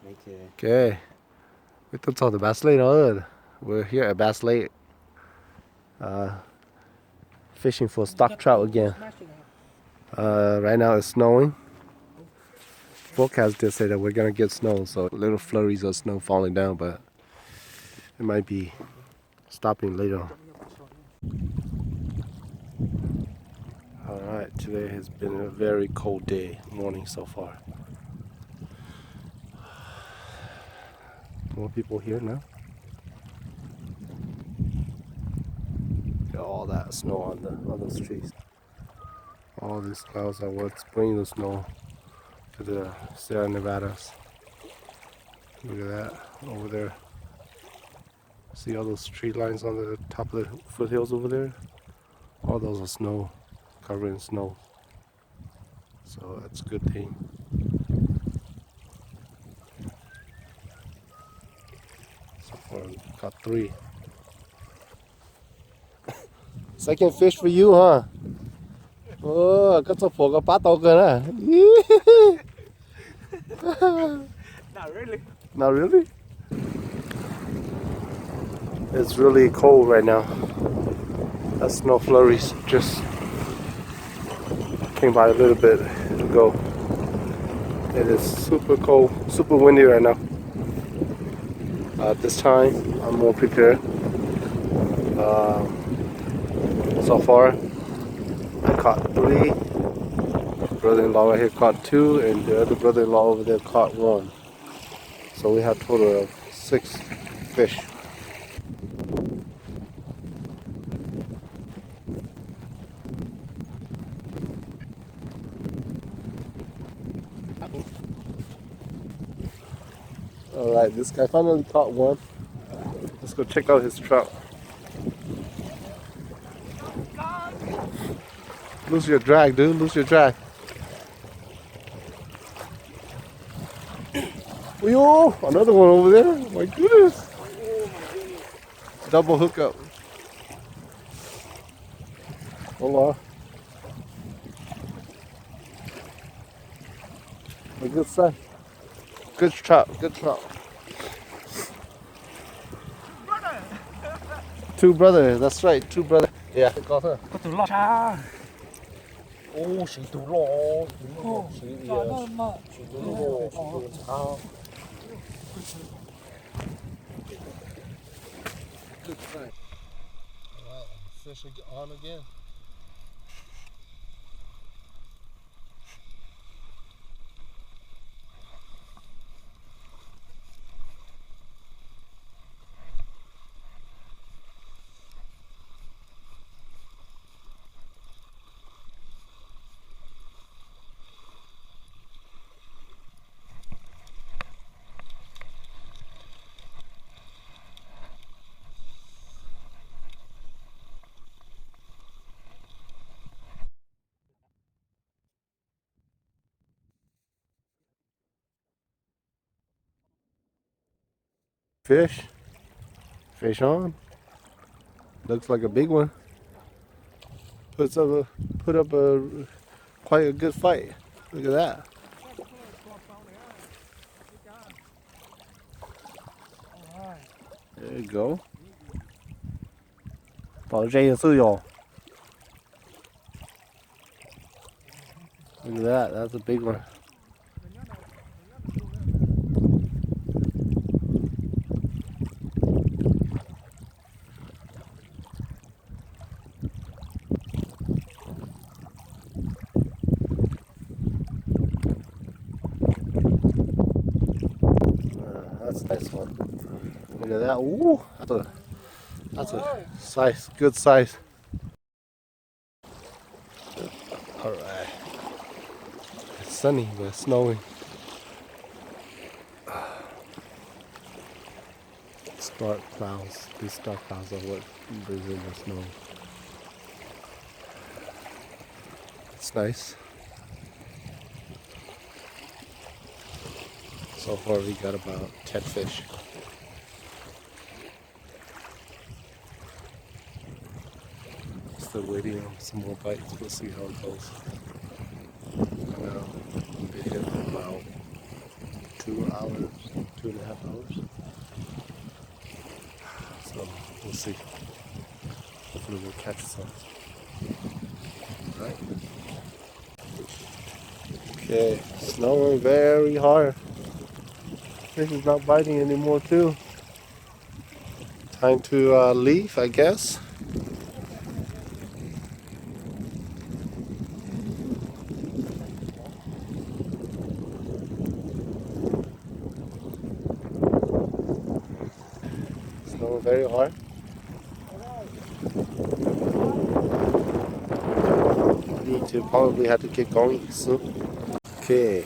Okay. We took all the Bass Lake on. We're here at Bass Lake. Fishing for stock trout again. Right now it's snowing. Forecast did say that we're gonna get snow, so little flurries of snow falling down, but it might be stopping later on. Alright, today has been a very cold day, morning so far. More people here now. Got all that snow on the streets. All these clouds are what's bringing the snow to the Sierra Nevadas. Look at that over there. See all those tree lines on the top of the foothills over there? All those are snow, covered in snow. So that's a good thing. So far, caught 3. Second fish for you, huh? Oh, có số phụ có bắt tao cơ nè. Not really. Not really? It's really cold right now. That snow flurries just came by a little bit ago. It is super cold, super windy right now. At this time, I'm more prepared. So far, I caught 3. Brother-in-law right here caught 2, and the other brother-in-law over there caught 1. So we have a total of 6 fish. Alright, this guy finally caught 1. Let's go check out his trout. Lose your drag, dude. Lose your drag. Yo, another one over there. My goodness. Double hookup. Hold on. A good size. Good trout. Good trout. 2 brothers. That's right. 2 brothers. Yeah. Got her. Có tủ lọ cha. Ô, xí tủ lọ. Xí tủ lọ. Good size. Alright, fish on again. Fish. Fish on. Looks like a big one. Put up a quite a good fight. Look at that. There you go. Look at that. That's a big one. That's a nice one. Look at that. Ooh, that's a size, good size. Alright. It's sunny, but it's snowing. Dark clouds. These dark clouds are what brings in the snow. It's nice. So far we got about 10 fish. Still waiting on some more bites. We'll see how it goes. Now, we've been here for about 2 hours. Okay, snowing very hard. Fish is not biting anymore too. Time to leave, I guess. Snowing very hard. Need to probably have to get going soon. Okay,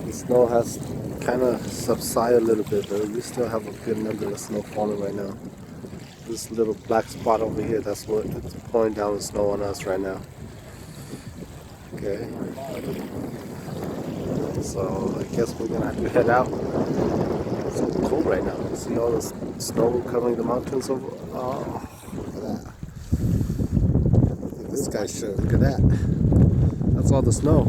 the snow has kind of subsided a little bit, but we still have a good number of snow falling right now. This little black spot over here, that's what it's pouring down the snow on us right now. Okay, so I guess we're gonna have to head out. It's so cold right now. See all this snow covering the mountains over. Oh, look at that. Look at this guy's shirt. Look at that. That's all the snow.